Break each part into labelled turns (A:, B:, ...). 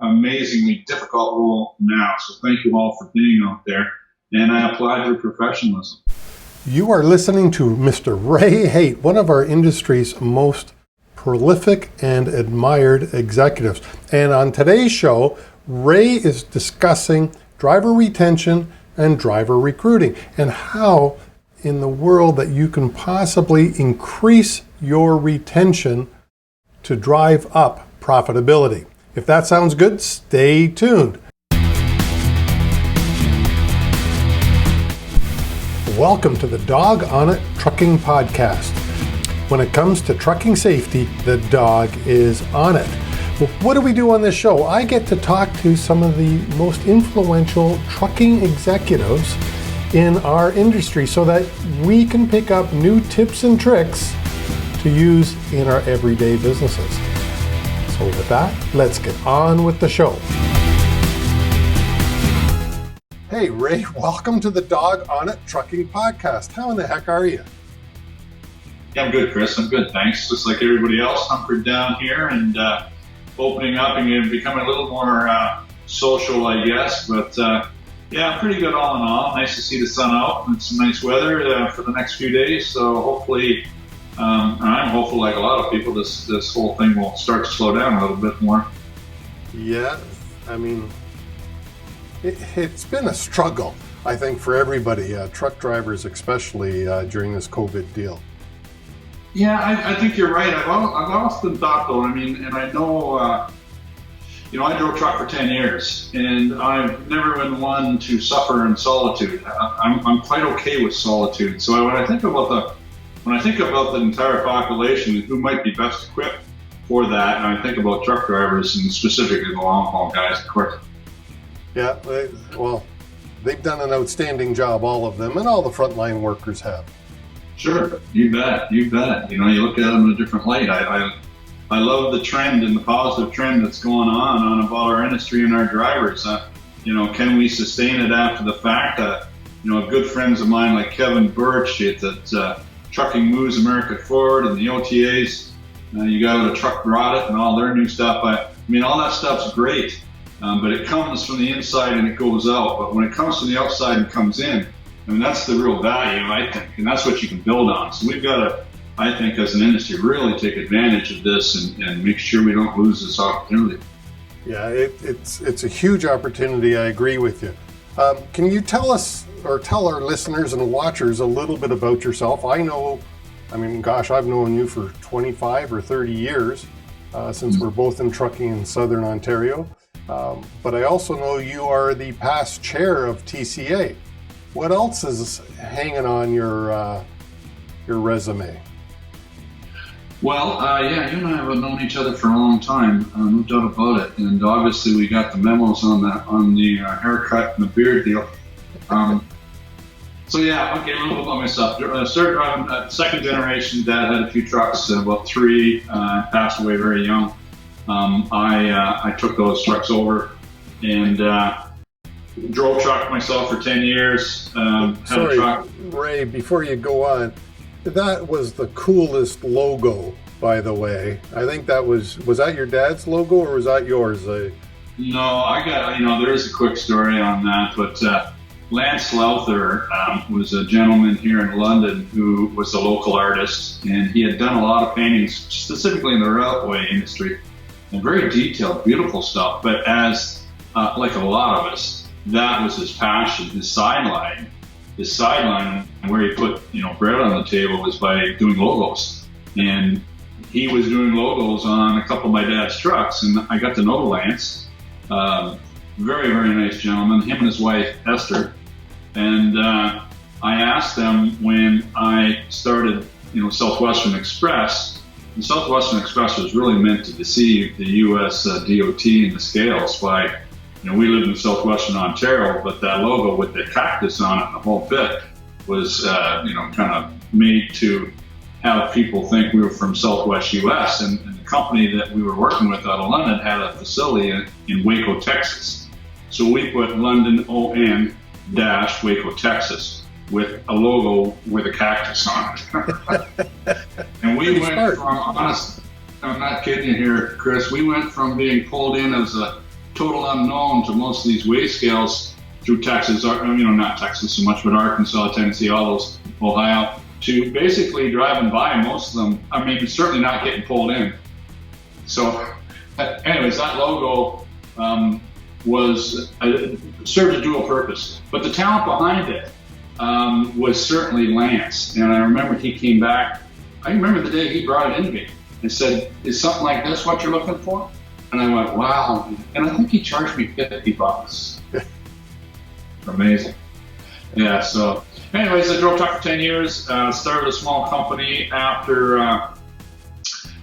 A: amazingly difficult role now. So thank you all for being out there. And I applaud your professionalism.
B: You are listening to Mr. Ray Haight, one of our industry's most prolific and admired executives. And on today's show, Ray is discussing driver retention and driver recruiting and how in the world that you can possibly increase your retention to drive up profitability. If that sounds good, stay tuned. Welcome to the Dawg on It Trucking Podcast. When it comes to trucking safety, the Dawg is on it. Well, what do we do on this show? I get to talk to some of the most influential trucking executives in our industry so that we can pick up new tips and tricks to use in our everyday businesses. So with that, let's get on with the show. Hey Ray, welcome to the Dawg on It Trucking Podcast. How in the heck are you?
A: Yeah, I'm good, Chris. I'm good, thanks. Just like everybody else, hunkered down here and opening up and becoming a little more social, I guess. But yeah, I'm pretty good all in all. Nice to see the sun out and some nice weather for the next few days. So hopefully, I'm hopeful, like a lot of people, this whole thing will start to slow down a little bit more.
B: Yeah, I mean, it's been a struggle, I think, for everybody, truck drivers especially during this COVID deal.
A: Yeah, I think you're right. I've often thought, though, I mean, and I know, I drove truck for 10 years, and I've never been one to suffer in solitude. I'm quite okay with solitude. So when I think about the entire population who might be best equipped for that, and I think about truck drivers and specifically the long haul guys, of course.
B: Yeah, well, they've done an outstanding job, all of them, and all the frontline workers have.
A: Sure, you bet. You look at them in a different light. I love the trend and the positive trend that's going on about our industry and our drivers. Can we sustain it after the fact? Good friends of mine like Kevin Birch at Trucking Moves America Forward and the OTAs. You got the Truck Driver and all their new stuff. I mean, all that stuff's great. But it comes from the inside and it goes out. But when it comes from the outside and comes in, I mean, that's the real value, I think, and that's what you can build on. So we've got to, I think, as an industry, really take advantage of this and make sure we don't lose this opportunity.
B: Yeah, it's a huge opportunity. I agree with you. Can you tell us or tell our listeners and watchers a little bit about yourself? I've known you for 25 or 30 years since we're both in trucking in Southern Ontario. But I also know you are the past chair of TCA. What else is hanging on your resume?
A: Well, yeah, you and I have known each other for a long time, no doubt about it. And obviously, we got the memos on the haircut and the beard deal. So yeah, okay, a little bit about myself. Started driving second generation. Dad had a few trucks, about three. Passed away very young. I took those trucks over and drove truck myself for 10 years.
B: Sorry, Ray, before you go on, that was the coolest logo, by the way. I think was that your dad's logo or was that yours?
A: No, I got, there is a quick story on that, but Lance Lowther was a gentleman here in London who was a local artist, and he had done a lot of paintings, specifically in the railway industry. And very detailed, beautiful stuff. But as like a lot of us, that was his passion, his sideline. His sideline, where he put bread on the table, was by doing logos. And he was doing logos on a couple of my dad's trucks, and I got to know Lance. Very, very nice gentleman. Him and his wife Esther. And I asked them when I started, Southwestern Express. And Southwestern Express was really meant to deceive the U.S. DOT and the scales by, we lived in Southwestern Ontario, but that logo with the cactus on it and the whole bit was, kind of made to have people think we were from Southwest U.S. And the company that we were working with out of London had a facility in Waco, Texas. So we put London ON - Waco, Texas, with a logo with a cactus on it. And we went from, honest, I'm not kidding you here, Chris, we went from being pulled in as a total unknown to most of these weigh scales through Texas, or, not Texas so much, but Arkansas, Tennessee, all those, Ohio, to basically driving by most of them. I mean, certainly not getting pulled in. So anyways, that logo served a dual purpose. But the talent behind it was certainly Lance. And I remember he came back. I remember the day he brought it in to me and said, "Is something like this what you're looking for?" And I went, "Wow." And I think he charged me $50. Amazing. Yeah, so anyways, I drove truck for 10 years, started a small company after, I'm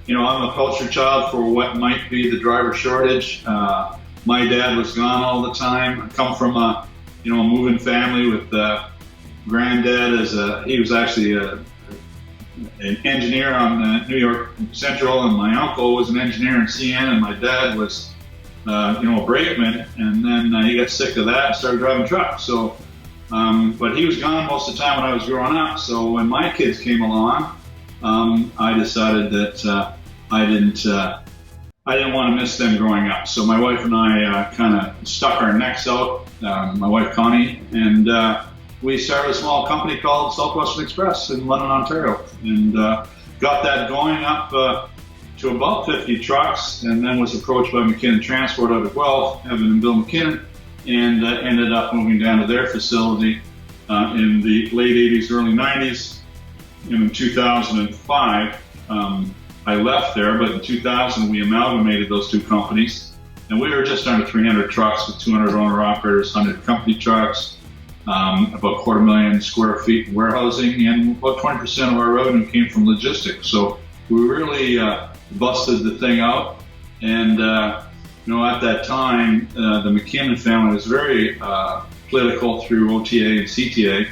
A: a poster child for what might be the driver shortage. My dad was gone all the time. I come from a moving family with granddad he was actually an engineer on New York Central, and my uncle was an engineer in CN, and my dad was, a brakeman, and then he got sick of that and started driving trucks. So, but he was gone most of the time when I was growing up. So when my kids came along, I decided that I didn't want to miss them growing up. So my wife and I kind of stuck our necks out, my wife Connie, and we started a small company called Southwestern Express in London, Ontario, and got that going up to about 50 trucks, and then was approached by McKinnon Transport out of Guelph, Evan and Bill McKinnon, and ended up moving down to their facility in the late 80s, early 90s. And in 2005, I left there, but in 2000 we amalgamated those two companies, and we were just under 300 trucks with 200 owner-operators, 100 company trucks, about 250,000 square feet in warehousing, and about 20% of our revenue came from logistics. So we really busted the thing out. And at that time, the McKinnon family was very political through OTA and CTA,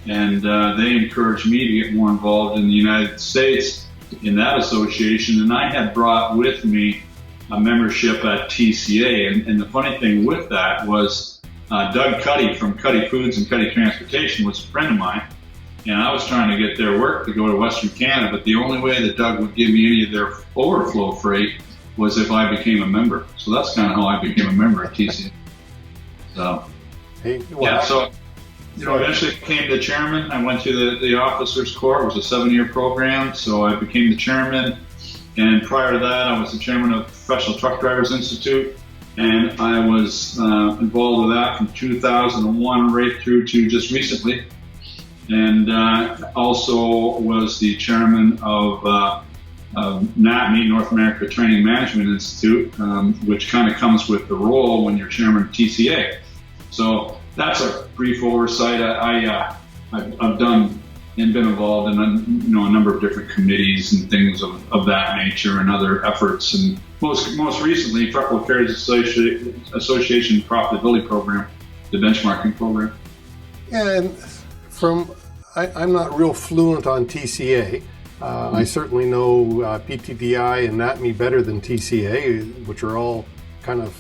A: and they encouraged me to get more involved in the United States in that association. And I had brought with me a membership at TCA, and the funny thing with that was Doug Cuddy from Cuddy Foods and Cuddy Transportation was a friend of mine, and I was trying to get their work to go to Western Canada, but the only way that Doug would give me any of their overflow freight was if I became a member. So that's kind of how I became a member at TCA. So, so eventually became the chairman. I went to the officers' corps. It was a 7-year program, so I became the chairman. And prior to that, I was the chairman of Professional Truck Drivers Institute, and I was involved with that from 2001 right through to just recently. And also was the chairman of NATME, North America Training Management Institute, which kind of comes with the role when you're chairman of TCA. So that's a brief oversight. I've done and been involved in a number of different committees and things of that nature and other efforts. And most recently, Truckload Carriers Association Profitability Program, the benchmarking program.
B: And I'm not real fluent on TCA. I certainly know PTDI and NATME better than TCA, which are all kind of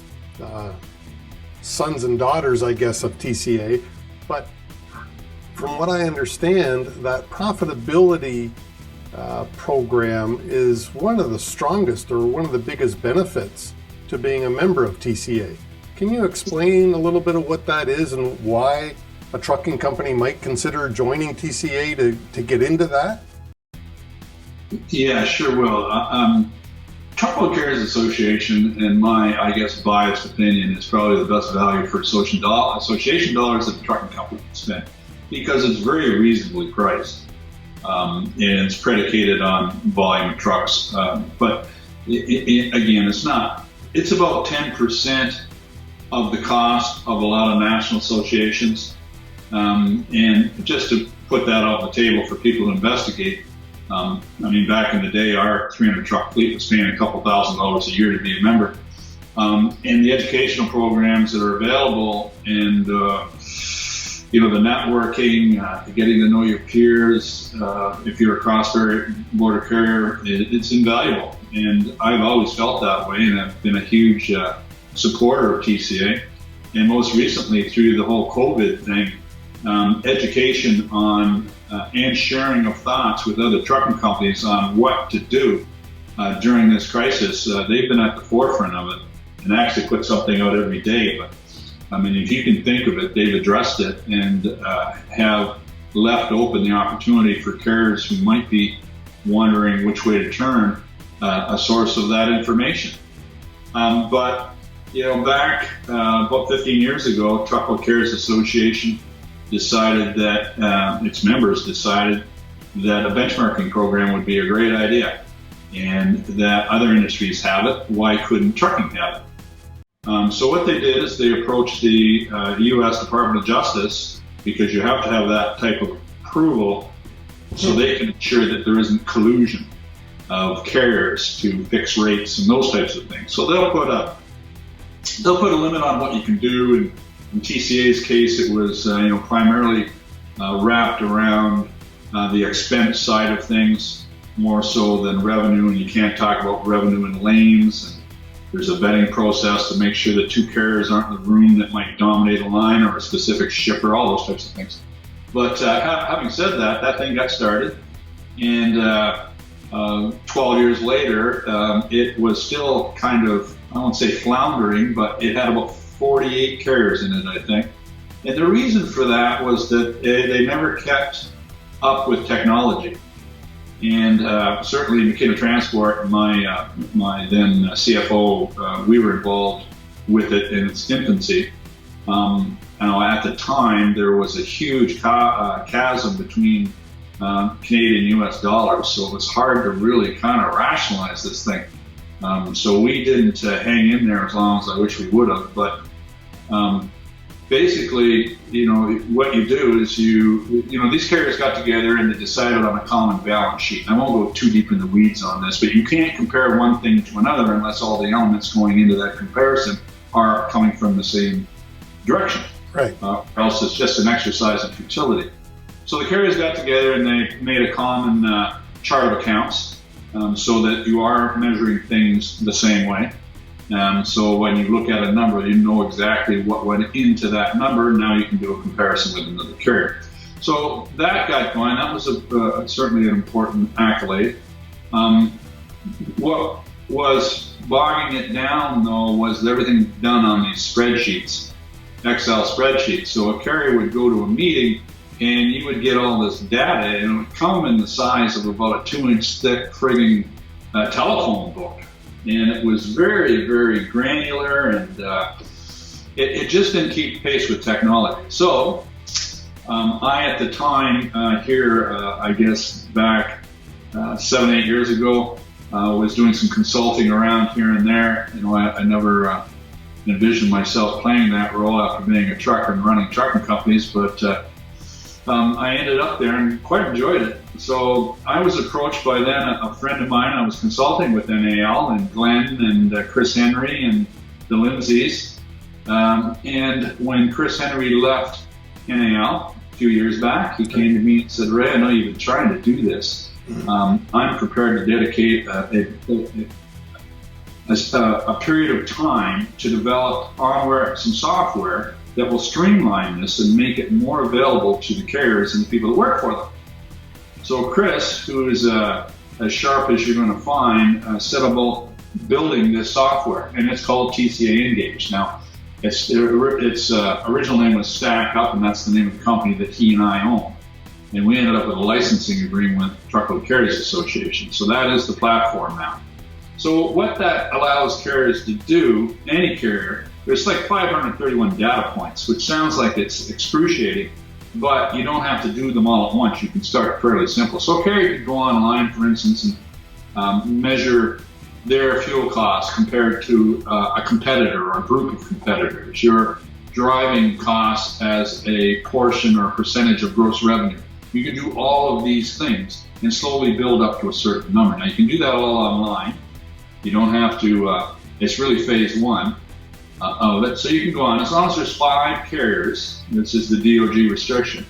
B: sons and daughters, I guess, of TCA. But from what I understand, that profitability program is one of the strongest or one of the biggest benefits to being a member of TCA. Can you explain a little bit of what that is and why a trucking company might consider joining TCA to get into that?
A: Yeah, sure will. Truckload Carriers Association, in my, biased opinion, is probably the best value for association dollars that the trucking company can spend, because it's very reasonably priced, and it's predicated on volume of trucks. But again, it's not. It's about 10% of the cost of a lot of national associations. And just to put that off the table for people to investigate, back in the day, our 300 truck fleet was paying a couple $1,000s a year to be a member. And the educational programs that are available, and the networking, getting to know your peers, if you're a cross-border carrier, it's invaluable. And I've always felt that way, and I've been a huge supporter of TCA. And most recently, through the whole COVID thing, education on and sharing of thoughts with other trucking companies on what to do during this crisis, they've been at the forefront of it. and actually put something out every day. But I mean, if you can think of it, they've addressed it and have left open the opportunity for carriers who might be wondering which way to turn a source of that information. But back about 15 years ago, Truckload Carriers Association decided that its members decided that a benchmarking program would be a great idea, and that other industries have it. Why couldn't trucking have it? So what they did is they approached the U.S. Department of Justice, because you have to have that type of approval so they can ensure that there isn't collusion of carriers to fix rates and those types of things. So they'll put a limit on what you can do. And in TCA's case, it was primarily wrapped around the expense side of things more so than revenue, and you can't talk about revenue in lanes. And there's a vetting process to make sure that two carriers aren't in the room that might dominate a line or a specific shipper, all those types of things. But having said that, that thing got started, and 12 years later, it was still kind of, I won't say floundering, but it had about 48 carriers in it, I think. And the reason for that was that they never kept up with technology. And certainly in McKenna Transport, my then CFO, we were involved with it in its infancy. At the time, there was a huge chasm between Canadian and US dollars, so it was hard to really kind of rationalize this thing. So we didn't hang in there as long as I wish we would have. But basically, what you do is these carriers got together and they decided on a common balance sheet. And I won't go too deep in the weeds on this, but you can't compare one thing to another unless all the elements going into that comparison are coming from the same direction.
B: Right.
A: Or else it's just an exercise in futility. So the carriers got together and they made a common chart of accounts so that you are measuring things the same way. So when you look at a number, you know exactly what went into that number. Now you can do a comparison with another carrier. So that got going. That was certainly an important accolade. What was bogging it down, though, was everything done on these spreadsheets, Excel spreadsheets. So a carrier would go to a meeting and you would get all this data, and it would come in the size of about a 2-inch thick frigging telephone book. And it was very, very granular, and it just didn't keep pace with technology. So I, at the time I guess back 7-8 years ago, was doing some consulting around here and there. I never envisioned myself playing that role after being a trucker and running trucking companies, but I ended up there and quite enjoyed it. So I was approached by then a friend of mine. I was consulting with NAL, and Glenn and Chris Henry and the Lindsays. And when Chris Henry left NAL a few years back, he came to me and said, "Ray, I know you've been trying to do this. I'm prepared to dedicate a period of time to develop some software that will streamline this and make it more available to the carriers and the people that work for them." So Chris, who is as sharp as you're going to find, set about building this software, and it's called TCA Engage. Now, its original name was Stack Up, and that's the name of the company that he and I own. And we ended up with a licensing agreement with Truckload Carriers Association. So that is the platform now. So what that allows carriers to do, any carrier, there's like 531 data points, which sounds like it's excruciating, but you don't have to do them all at once. You can start fairly simple. So a carrier could go online, for instance, and measure their fuel costs compared to a competitor or a group of competitors, your driving costs as a portion or percentage of gross revenue. You can do all of these things and slowly build up to a certain number. Now, you can do that all online. You don't have to, it's really phase one of it. So you can go on, as long as there's 5 carriers, this is the DOJ restriction,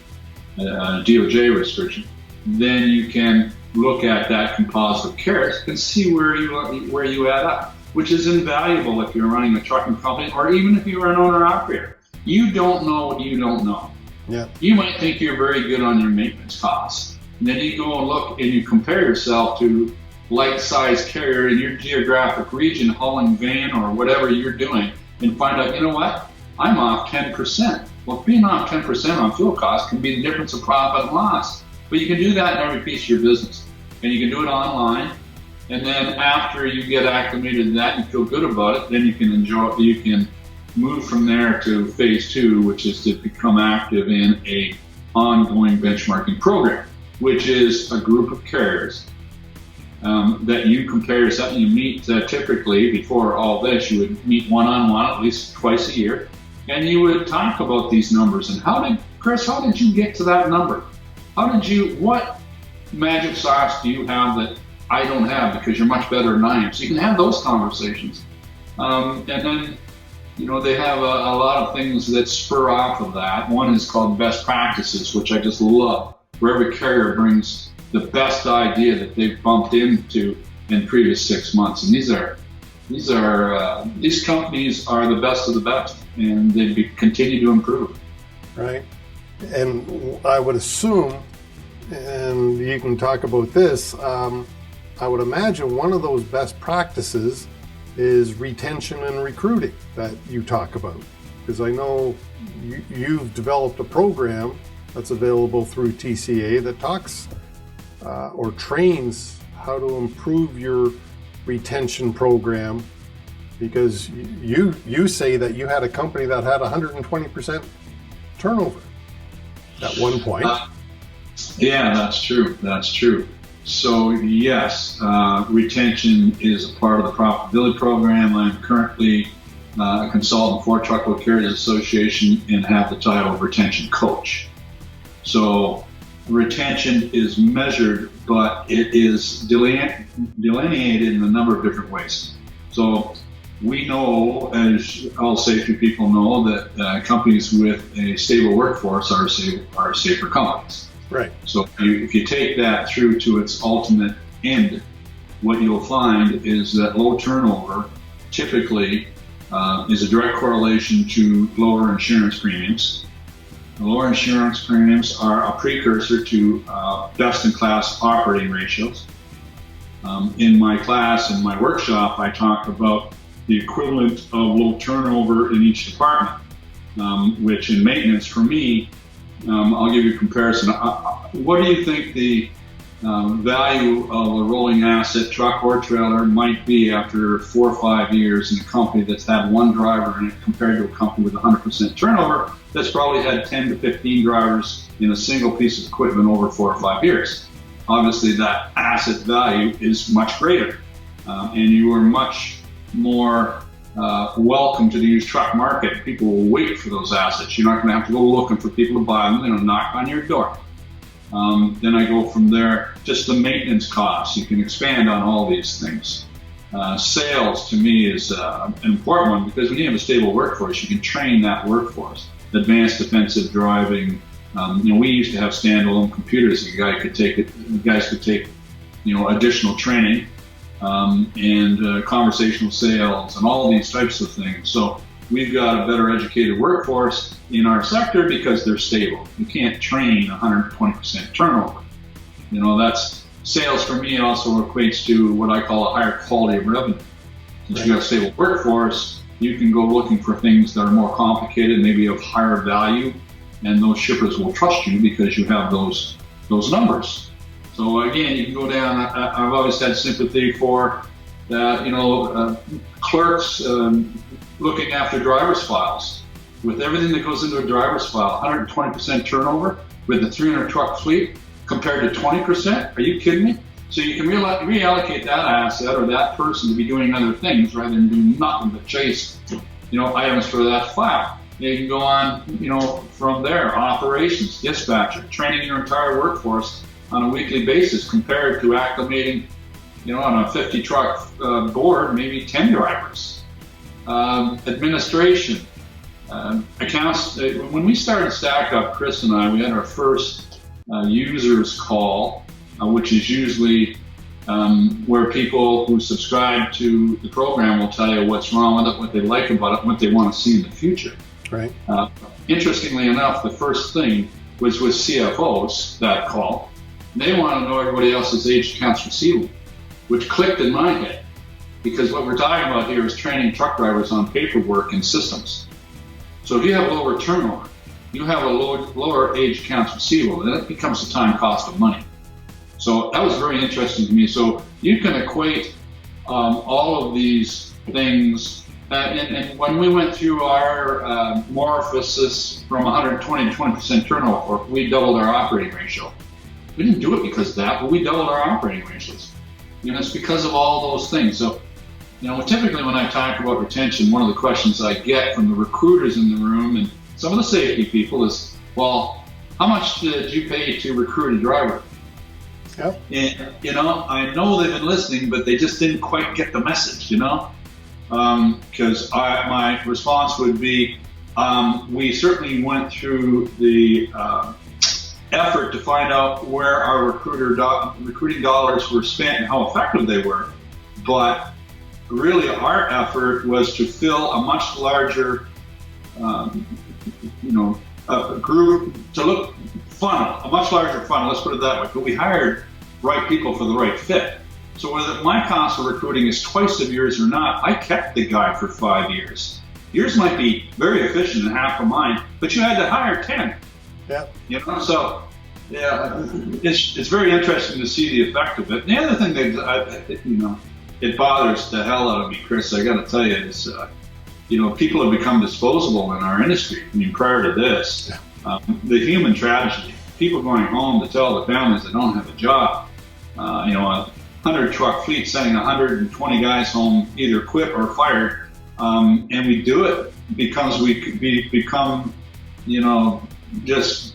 A: then you can look at that composite of carriers and see where you add up, which is invaluable if you're running a trucking company or even if you're an owner-operator. You don't know what you don't know.
B: Yeah.
A: You might think you're very good on your maintenance costs. And then you go and look and you compare yourself to light-sized carrier in your geographic region hauling van or whatever you're doing and find out, you know what, I'm off 10%. Well, being off 10% on fuel costs can be the difference of profit and loss. But you can do that in every piece of your business. And you can do it online. And then after you get acclimated to that and you feel good about it, then you can move from there to phase 2, which is to become active in a ongoing benchmarking program, which is a group of carriers that you compare yourself. You meet typically before all this, you would meet one-on-one at least twice a year, and you would talk about these numbers and how did you get to that number? What magic sauce do you have that I don't have because you're much better than I am? So you can have those conversations. And then, they have a lot of things that spur off of that. One is called best practices, which I just love, where every carrier brings the best idea that they've bumped into in previous 6 months. And these companies are the best of the best, and they continue to improve.
B: Right. And I would assume, and you can talk about this, I would imagine one of those best practices is retention and recruiting that you talk about. Because I know you've developed a program that's available through TCA that talks or trains how to improve your retention program, because you say that you had a company that had 120% turnover at one point.
A: Yeah, that's true. So yes, retention is a part of the Profitability program. I'm currently a consultant for Truckload Carriers Association and have the title of Retention Coach. So retention is measured, but it is delineated in a number of different ways. So we know, as all safety people know, that companies with a stable workforce are safer companies.
B: Right.
A: So if you take that through to its ultimate end, what you'll find is that low turnover typically is a direct correlation to lower insurance premiums. The lower insurance premiums are a precursor to best-in-class operating ratios. In my class, in my workshop, I talk about the equivalent of low turnover in each department, which in maintenance, for me, I'll give you a comparison. What do you think the value of a rolling asset truck or trailer might be after 4 or 5 years in a company that's had one driver in it compared to a company with 100% turnover that's probably had 10 to 15 drivers in a single piece of equipment over 4 or 5 years? Obviously, that asset value is much greater, and you are much more welcome to the used truck market. People will wait for those assets. You're not going to have to go looking for people to buy them. They're going to knock on your door. Then I go from there, just the maintenance costs. You can expand on all these things. Sales, to me, is an important one, because when you have a stable workforce, you can train that workforce. Advanced defensive driving. We used to have standalone computers. You guys could take additional training. And conversational sales and all these types of things. So we've got a better educated workforce in our sector because they're stable. You can't train 120% turnover. That's sales. For me, also equates to what I call a higher quality of revenue. Since you've got a stable workforce, you can go looking for things that are more complicated, maybe of higher value, and those shippers will trust you because you have those numbers. So again, you can go down. I've always had sympathy for that, clerks looking after driver's files. With everything that goes into a driver's file, 120% turnover with a 300 truck fleet compared to 20%. Are you kidding me? So you can reallocate that asset or that person to be doing other things rather than doing nothing but chase, items for that file. You can go on, from there, operations, dispatcher, training your entire workforce on a weekly basis compared to acclimating, on a 50 truck board, maybe 10 drivers. Administration, accounts. When we started Stack Up, Chris and I, we had our first users call, which is usually where people who subscribe to the program will tell you what's wrong with it, what they like about it, and what they want to see in the future.
B: Right.
A: Interestingly enough, the first thing was with CFOs, that call. They want to know everybody else's aged accounts receivable. which clicked in my head. Because what we're talking about here is training truck drivers on paperwork and systems. So if you have lower turnover, you have a lower age accounts receivable, and that becomes the time cost of money. So that was very interesting to me. So you can equate all of these things. And when we went through our metamorphosis from 120 to 20% turnover, we doubled our operating ratio. We didn't do it because of that, but we doubled our operating ratios. It's because of all those things. So, typically when I talk about retention, one of the questions I get from the recruiters in the room and some of the safety people is, well, how much did you pay to recruit a driver?
B: Yep.
A: And, I know they've been listening, but they just didn't quite get the message, because my response would be, we certainly went through the effort to find out where our recruiting dollars were spent and how effective they were. But really our effort was to fill a much larger, group, to look funnel, a much larger funnel, let's put it that way. But we hired right people for the right fit. So whether my cost of recruiting is twice of yours or not, I kept the guy for 5 years. Yours might be very efficient and half of mine, but you had to hire 10.
B: Yeah.
A: So yeah, it's very interesting to see the effect of it. And the other thing that it bothers the hell out of me, Chris, I got to tell you, is people have become disposable in our industry. I mean, prior to this, the human tragedy, people going home to tell the families they don't have a job. A 100 truck fleet sending 120 guys home, either quit or fired, and we do it because we become, just,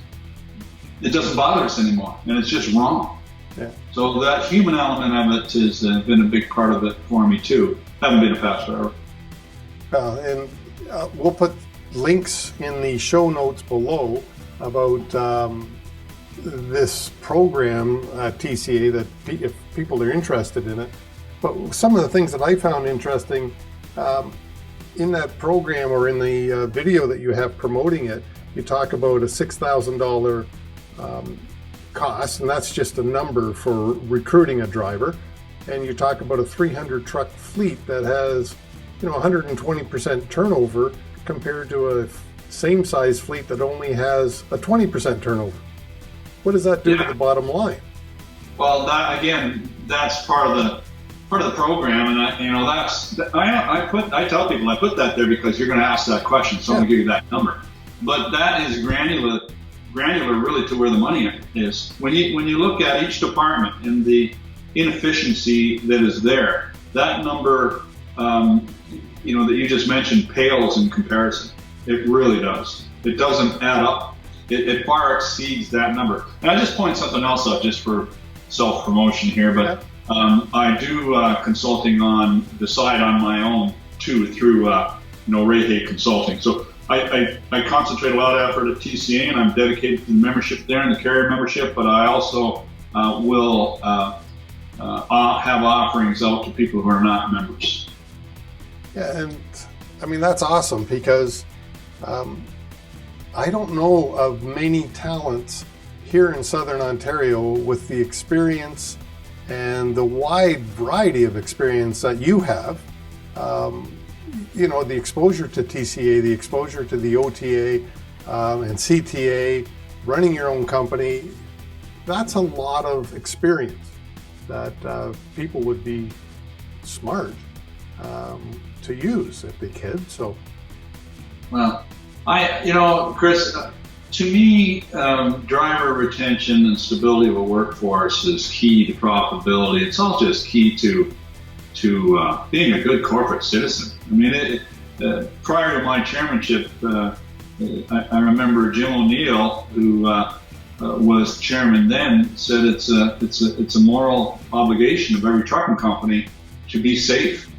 A: it doesn't bother us anymore, and it's just wrong.
B: Yeah.
A: So that human element of it has been a big part of it for me too. Haven't been a fast driver.
B: And we'll put links in the show notes below about this program at TCA, that if people are interested in it. But some of the things that I found interesting in that program, or in the video that you have promoting it, you talk about a $6,000 cost, and that's just a number for recruiting a driver. And you talk about a 300 truck fleet that has 120% turnover compared to a same size fleet that only has a 20% turnover. What does that do to the bottom line?
A: Well, that's part of the program, and I tell people I put that there because you're going to ask that question, so I'm going to give you that number. But that is granular really to where the money is. When you look at each department and the inefficiency that is there, that number that you just mentioned pales in comparison. It really does. It doesn't add up. It far exceeds that number. And I just point something else out just for self-promotion here, but I do consulting on the side on my own too, through Ray Haight Consulting. So I concentrate a lot of effort at TCA, and I'm dedicated to the membership there and the carrier membership, but I also will have offerings out to people who are not members.
B: Yeah, and I mean, that's awesome, because I don't know of many talents here in Southern Ontario with the experience and the wide variety of experience that you have. The exposure to TCA, the exposure to the OTA and CTA, running your own company, that's a lot of experience that people would be smart to use if they could. So,
A: well, Chris, to me, driver retention and stability of a workforce is key to profitability. It's all just key to being a good corporate citizen. I mean, prior to my chairmanship, I remember Jim O'Neill, who was chairman then, said it's a moral obligation of every trucking company to be safe,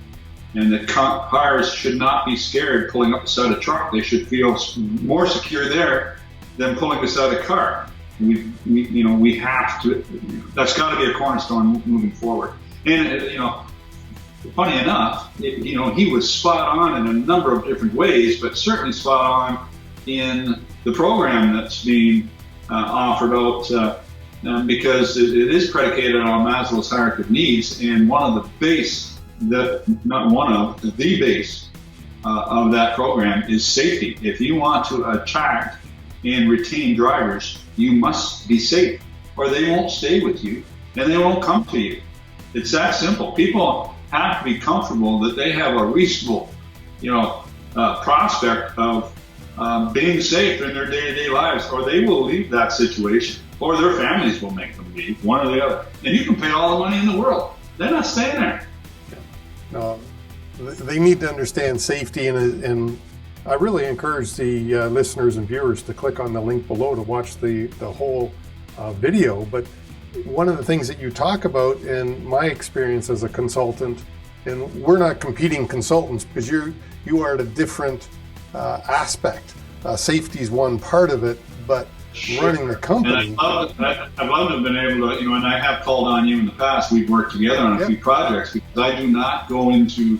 A: and that cars should not be scared pulling up beside a truck. They should feel more secure there than pulling beside a car. We have to. That's got to be a cornerstone moving forward. And funny enough, he was spot on in a number of different ways, but certainly spot on in the program that's being offered out because it is predicated on Maslow's hierarchy of needs, and one of the base, the base of that program is safety. If you want to attract and retain drivers, you must be safe, or they won't stay with you and they won't come to you. It's that simple. People have to be comfortable that they have a reasonable, prospect of being safe in their day-to-day lives, or they will leave that situation, or their families will make them leave, one or the other. And you can pay all the money in the world. They're not staying there.
B: No, they need to understand safety, and I really encourage the listeners and viewers to click on the link below to watch the whole video. But one of the things that you talk about, in my experience as a consultant, and we're not competing consultants because you are at a different aspect. Safety is one part of it, but running the company.
A: And I'd love to have been able to, and I have called on you in the past. We've worked together on a few projects, because I do not go into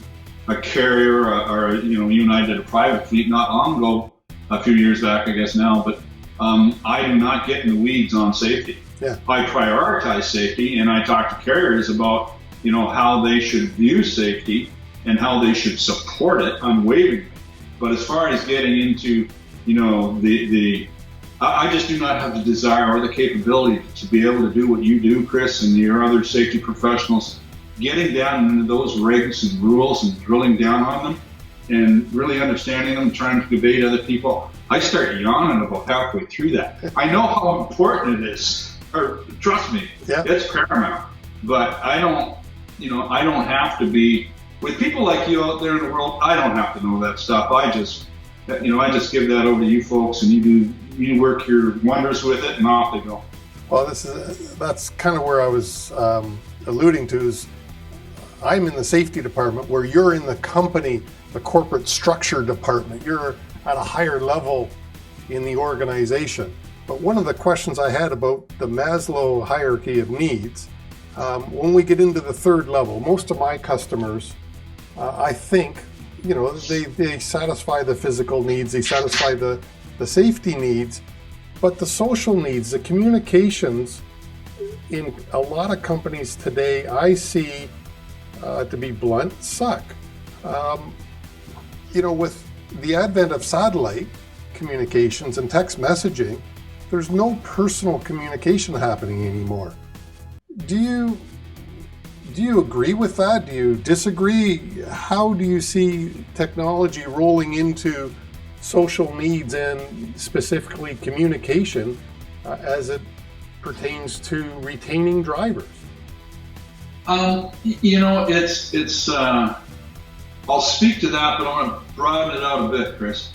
A: a carrier or you and I did a private fleet not long ago, a few years back, I guess now, but I do not get in the weeds on safety.
B: Yeah.
A: I prioritize safety, and I talk to carriers about, how they should view safety and how they should support it unwaveringly. But as far as getting into, I just do not have the desire or the capability to be able to do what you do, Chris, and your other safety professionals, getting down into those regs and rules and drilling down on them and really understanding them, trying to convey to other people. I start yawning about halfway through that. I know how important it is, or trust me, it's paramount. But I don't have to be, with people like you out there in the world, I don't have to know that stuff. I just give that over to you folks, and you work your wonders with it, and off they go.
B: Well, that's kind of where I was alluding to, is I'm in the safety department where you're in the company, the corporate structure department. You're at a higher level in the organization. But one of the questions I had about the Maslow hierarchy of needs, when we get into the third level, most of my customers, I think, they satisfy the physical needs, they satisfy the safety needs, but the social needs, the communications, in a lot of companies today, I see, to be blunt, suck. With the advent of satellite communications and text messaging, there's no personal communication happening anymore. Do you agree with that? Do you disagree? How do you see technology rolling into social needs and specifically communication as it pertains to retaining drivers?
A: It's I'll speak to that, but I want to broaden it out a bit, Chris.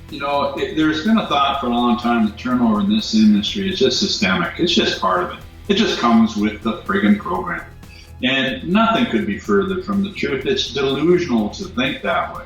A: There's been a thought for a long time that turnover in this industry is just systemic. It's just part of it. It just comes with the friggin' program. And nothing could be further from the truth. It's delusional to think that way.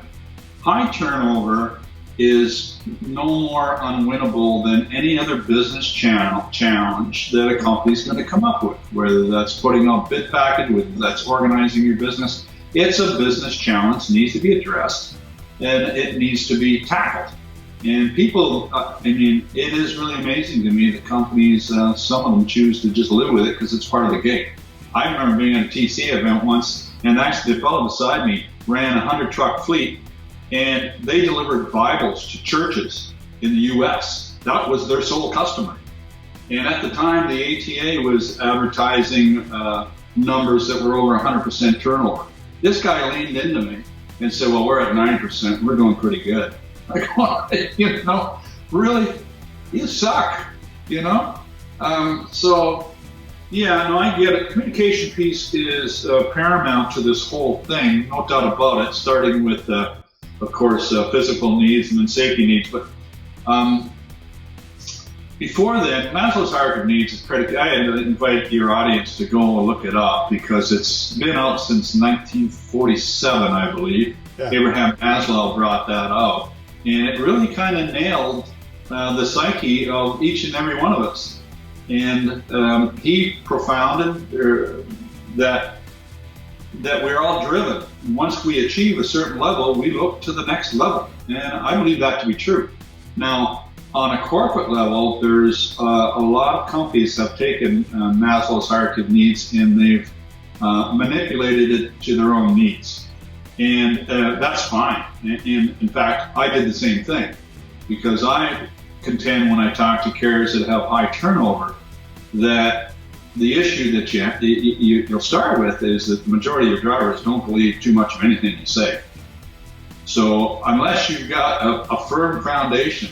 A: High turnover is no more unwinnable than any other business challenge that a company's going to come up with, whether that's putting out bid package, whether that's organizing your business. It's a business challenge, needs to be addressed, and it needs to be tackled. And people, it is really amazing to me that companies, some of them choose to just live with it because it's part of the gig. I remember being at a TCA event once, and actually the fellow beside me ran a 100-truck fleet, and they delivered Bibles to churches in the U.S. That was their sole customer. And at the time, the ATA was advertising numbers that were over 100% turnover. This guy leaned into me and said, well, we're at 9%. We're doing pretty good. I go, really? You suck, I get it. Communication piece is paramount to this whole thing, no doubt about it, starting with, of course, physical needs and then safety needs. But before then, Maslow's hierarchy of needs is predicated. I had to invite your audience to go look it up because it's been out since 1947, I believe. Yeah. Abraham Maslow brought that out. And it really kind of nailed the psyche of each and every one of us. And he propounded that we're all driven. Once we achieve a certain level, we look to the next level. And I believe that to be true. Now, on a corporate level, there's a lot of companies have taken Maslow's hierarchy of needs and they've manipulated it to their own needs. And that's fine. And in fact, I did the same thing, because I contend when I talk to carriers that have high turnover that the issue that you'll start with is that the majority of drivers don't believe too much of anything you say. So unless you've got a firm foundation,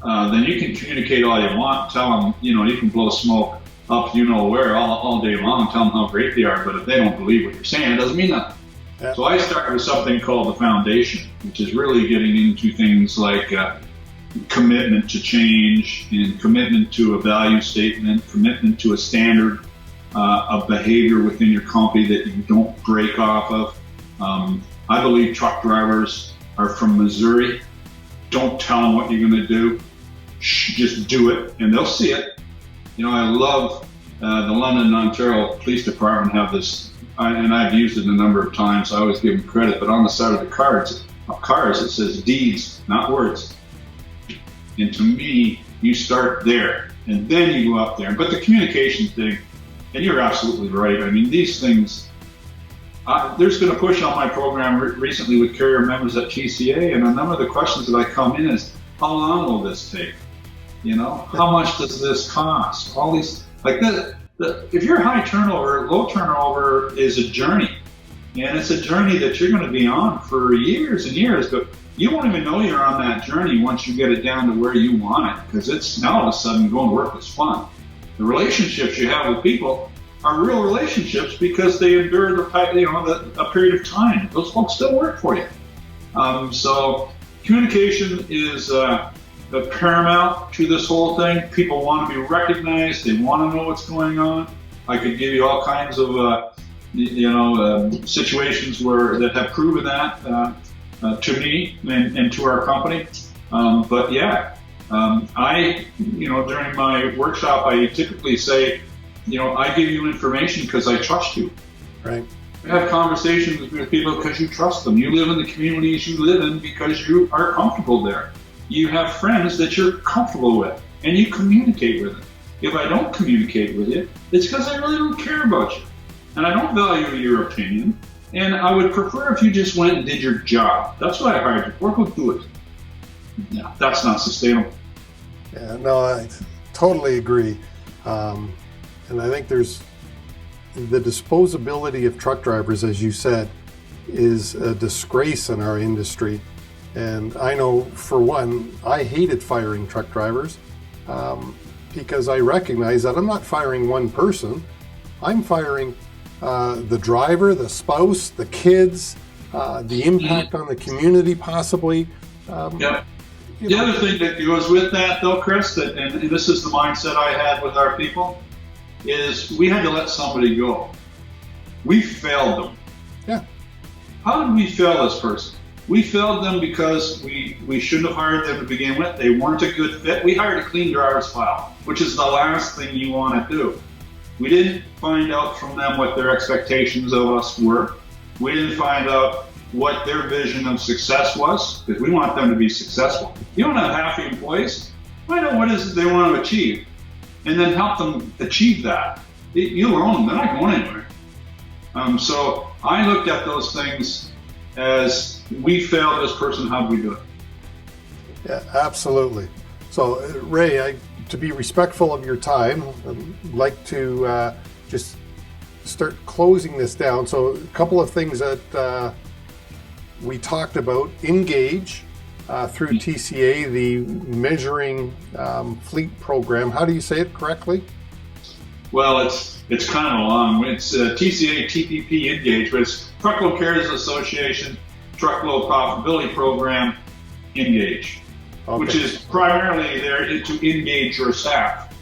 A: then you can communicate all you want, tell them, you can blow smoke up where all day long, tell them how great they are, but if they don't believe what you're saying, it doesn't mean nothing. Yeah. So I start with something called the foundation, which is really getting into things like commitment to change and commitment to a value statement, commitment to a standard of behavior within your company that you don't break off of. I believe truck drivers are from Missouri. Don't tell them what you're going to do. Just do it, and they'll see it. I love the London, Ontario Police Department have this, and I've used it a number of times. I always give them credit, but on the side of the cars it says deeds, not words. And to me, you start there, and then you go up there. But the communication thing, and you're absolutely right. I mean, these things, there's been a push on my program recently with carrier members at TCA, and a number of the questions that I come in is, how long will this take? How much does this cost? All these, like if you're high turnover, low turnover is a journey. And it's a journey that you're going to be on for years and years, but you won't even know you're on that journey once you get it down to where you want it, because it's now all of a sudden going to work is fun. The relationships you have with people are real relationships because they endure a period of time. Those folks still work for you. So communication is paramount to this whole thing. People want to be recognized. They want to know what's going on. I could give you all kinds of situations that have proven that to me and to our company. But yeah, I during my workshop I typically say, I give you information because I trust you.
B: Right.
A: I have conversations with people because you trust them. You live in the communities you live in because you are comfortable there. You have friends that you're comfortable with, and you communicate with them. If I don't communicate with you, it's because I really don't care about you, and I don't value your opinion, and I would prefer if you just went and did your job. That's what I hired you for. Go do it. Yeah, that's not sustainable.
B: Yeah, no, I totally agree. And I think there's the disposability of truck drivers, as you said, is a disgrace in our industry. And I know, for one, I hated firing truck drivers because I recognize that I'm not firing one person. I'm firing the driver, the spouse, the kids, the impact on the community possibly.
A: Yeah. The other thing that goes with that, though, Chris, and this is the mindset I had with our people, is we had to let somebody go. We failed them.
B: Yeah.
A: How did we fail this person? We failed them because we shouldn't have hired them to begin with. They weren't a good fit. We hired a clean driver's file, which is the last thing you want to do. We didn't find out from them what their expectations of us were. We didn't find out what their vision of success was, because we want them to be successful. You don't have happy employees. Find out what it is that they want to achieve, and then help them achieve that. You'll own them. They're not going anywhere. So I looked at those things as, we failed this person, how do we do it?
B: Yeah, absolutely. So Ray, to be respectful of your time, I'd like to just start closing this down. So a couple of things that we talked about: engage through TCA, the measuring fleet program. How do you say it correctly?
A: Well, it's kind of long. It's TCA TPP Engage, but it's Truckload Carriers Association Truckload Profitability Program Engage, okay, which is primarily there to engage your staff.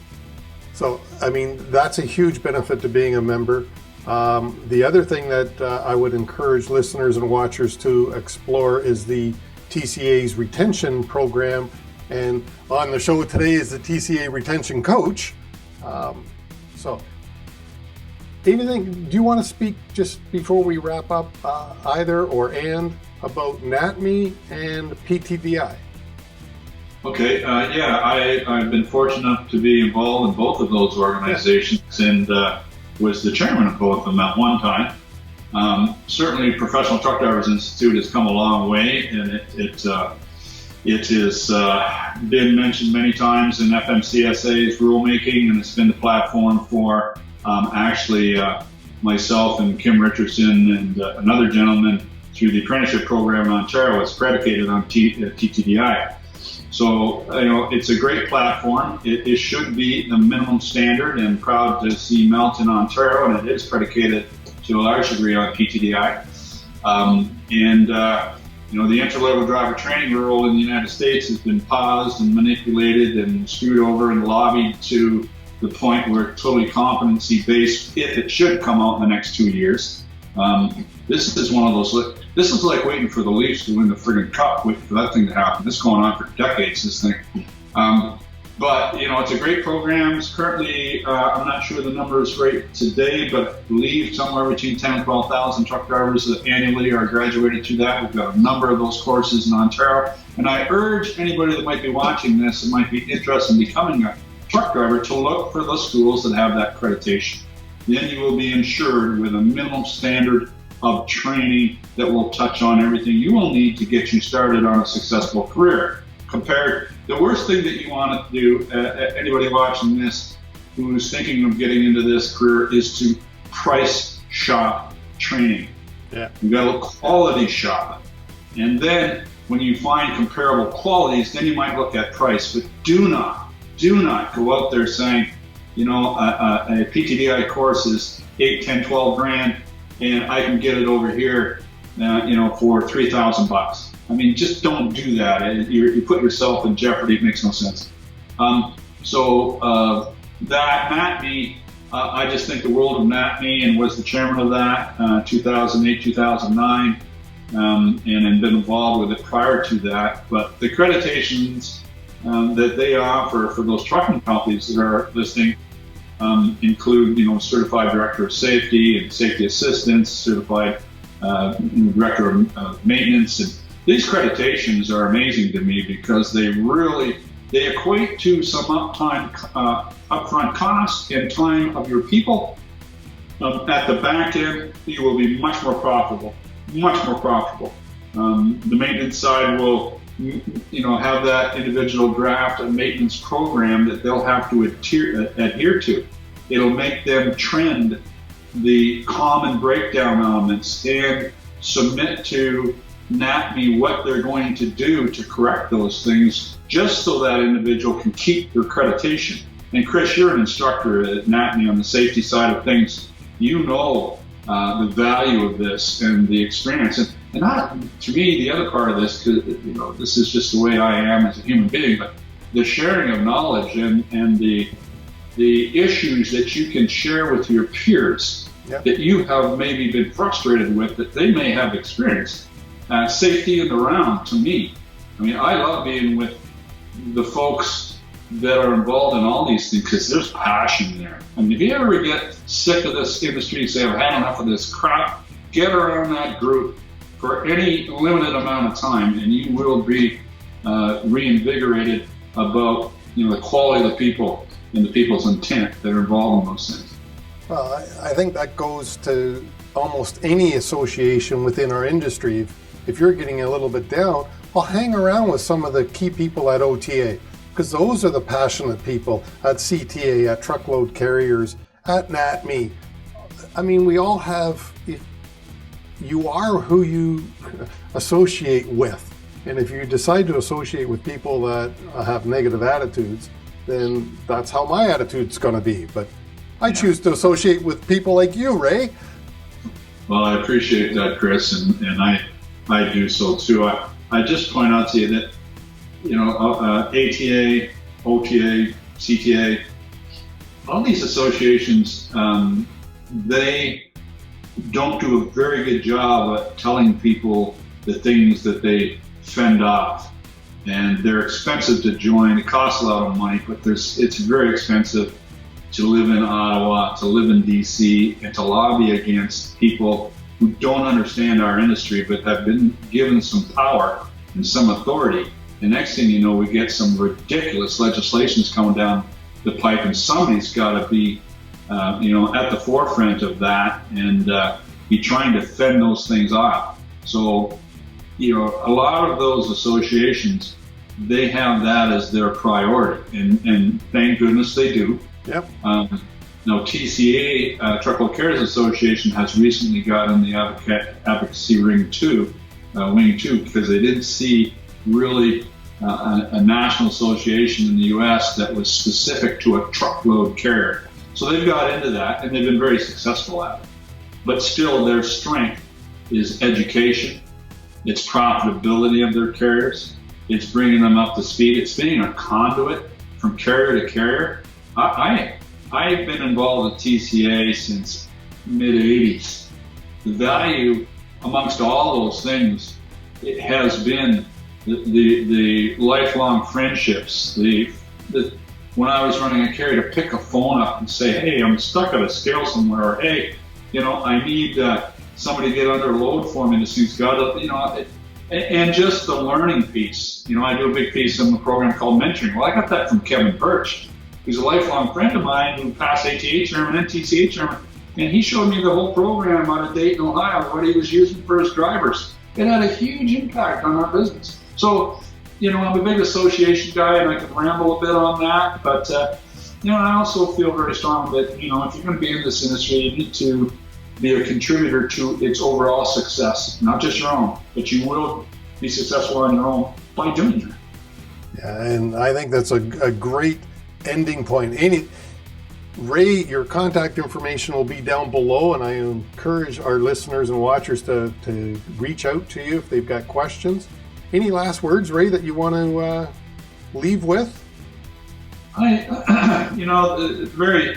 B: So, I mean, that's a huge benefit to being a member. The other thing that I would encourage listeners and watchers to explore is the TCA's retention program. And on the show today is the TCA Retention Coach. So, anything, do you want to speak just before we wrap up, either or and about NATME and PTDI?
A: Okay, yeah, I've been fortunate enough to be involved in both of those organizations and was the chairman of both of them at one time. Certainly, Professional Truck Drivers Institute has come a long way, and it has been mentioned many times in FMCSA's rulemaking, and it's been the platform for myself and Kim Richardson and another gentleman through the apprenticeship program in Ontario is predicated on TTDI. So, it's a great platform. It should be the minimum standard, and proud to see Melton, Ontario, and it is predicated to a large degree on PTDI. The entry-level driver training rule in the United States has been paused and manipulated and screwed over and lobbied to the point where it's totally competency-based, if it should come out in the next 2 years. This is one of those. This is like waiting for the Leafs to win the friggin' cup, waiting for that thing to happen. This is going on for decades, this thing. But it's a great program. It's currently, I'm not sure the numbers right today, but I believe somewhere between 10,000 and 12,000 truck drivers annually are graduated through that. We've got a number of those courses in Ontario. And I urge anybody that might be watching this and might be interested in becoming a truck driver to look for the schools that have that accreditation. Then you will be insured with a minimum standard of training that will touch on everything you will need to get you started on a successful career. The worst thing that you want to do, anybody watching this who's thinking of getting into this career, is to price shop training.
B: Yeah.
A: You got to quality shop it. And then when you find comparable qualities, then you might look at price. But do not go out there saying, a PTDI course is 8, 10, 12 grand, and I can get it over here, for $3,000. I mean, just don't do that. You put yourself in jeopardy. It makes no sense. That NATME, I just think the world of NATME, and was the chairman of that 2008, 2009, and had been involved with it prior to that. But the accreditations that they offer for those trucking companies that are listening include, certified director of safety and safety assistance, certified director of maintenance, and these accreditations are amazing to me because they equate to some upfront cost and time of your people. At the back end, you will be much more profitable. The maintenance side will, have that individual draft a maintenance program that they'll have to adhere to. It'll make them trend the common breakdown elements and submit to NATME what they're going to do to correct those things, just so that individual can keep their accreditation. And Chris, you're an instructor at NATME on the safety side of things. The value of this and the experience. And not, to me, the other part of this, because this is just the way I am as a human being, but the sharing of knowledge and the issues that you can share with your peers, yep, that you have maybe been frustrated with, that they may have experienced. Safety and around, to me. I mean, I love being with the folks that are involved in all these things because there's passion there. I mean, if you ever get sick of this industry and say, I've had enough of this crap, get around that group for any limited amount of time and you will be reinvigorated about the quality of the people and the people's intent that are involved in those things.
B: Well, I think that goes to almost any association within our industry. If you're getting a little bit down, well, hang around with some of the key people at OTA, because those are the passionate people at CTA, at truckload carriers, at NATME. I mean, we all have, you are who you associate with. And if you decide to associate with people that have negative attitudes, then that's how my attitude's going to be. But I choose to associate with people like you, Ray.
A: Well, I appreciate that, Chris, and I do so too. I just point out to you that, ATA, OTA, CTA, all these associations, they don't do a very good job at telling people the things that they fend off. And they're expensive to join. It costs a lot of money, but it's very expensive to live in Ottawa, to live in DC, and to lobby against people who don't understand our industry but have been given some power and some authority The next thing you know, we get some ridiculous legislations coming down the pipe, and somebody's got to be, at the forefront of that and be trying to fend those things off. So, a lot of those associations, they have that as their priority, and thank goodness they do.
B: Yep.
A: Now, TCA, Truckload Carriers Association, has recently got in the advocacy wing too, because they didn't see really a national association in the U.S. that was specific to a truckload carrier. So they've got into that, and they've been very successful at it. But still, their strength is education, it's profitability of their carriers, it's bringing them up to speed, it's being a conduit from carrier to carrier. I've been involved with TCA since mid-'80s. The value amongst all those things, it has been the lifelong friendships. When I was running a carrier, to pick a phone up and say, hey, I'm stuck at a scale somewhere, or hey, I need somebody to get under a load for me. This thing's got to, and just the learning piece. I do a big piece in the program called mentoring. Well, I got that from Kevin Birch. He's a lifelong friend of mine who passed ATA chairman and TCA chairman, and he showed me the whole program out of Dayton, Ohio, what he was using for his drivers. It had a huge impact on our business. So, I'm a big association guy, and I can ramble a bit on that, but, I also feel very strong that, if you're going to be in this industry, you need to be a contributor to its overall success, not just your own, but you will be successful on your own by doing that.
B: Yeah, and I think that's a great ending point. Ray, your contact information will be down below, and I encourage our listeners and watchers to reach out to you if they've got questions. Any last words, Ray, that you want to leave with?
A: Very,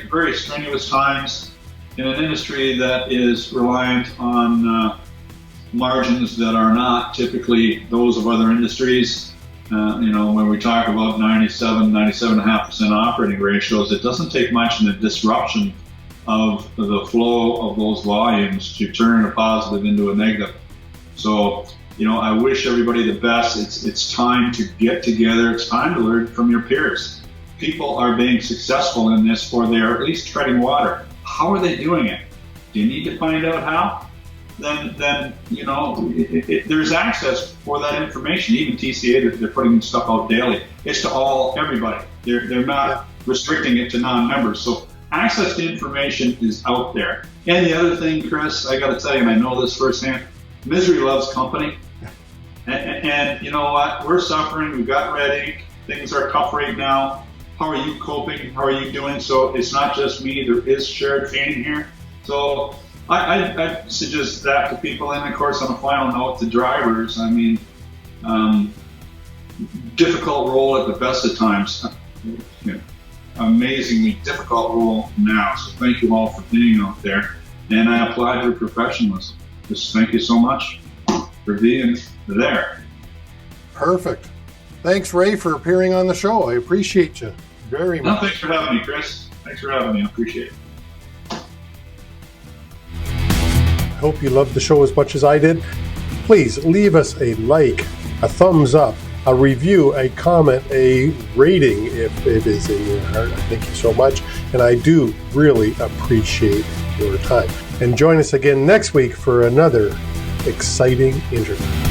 A: very strenuous times in an industry that is reliant on margins that are not typically those of other industries. When we talk about 97.5% operating ratios, it doesn't take much in the disruption of the flow of those volumes to turn a positive into a negative. So, I wish everybody the best. It's time to get together. It's time to learn from your peers. People are being successful in this, or they are at least treading water. How are they doing it? Do you need to find out how? Then there's access for that information. Even TCA, they're putting stuff out daily. It's to everybody. They're not restricting it to non-members. So access to information is out there. And the other thing, Chris, I got to tell you, and I know this firsthand, misery loves company. And you know what? We're suffering. We've got red ink. Things are tough right now. How are you coping? How are you doing? So it's not just me. There is shared pain here. So I suggest that to people. And of course, on a final note, to drivers, difficult role at the best of times. Amazingly difficult role now. So thank you all for being out there. And I applaud your professionalism. Just thank you so much for being there.
B: Perfect. Thanks, Ray, for appearing on the show. I appreciate you very much.
A: Thanks for having me, Chris. Thanks for having me. I appreciate it.
B: I hope you loved the show as much as I did. Please leave us a like, a thumbs up, a review, a comment, a rating if it is in your heart. Thank you so much. And I do really appreciate your time. And join us again next week for another exciting interview.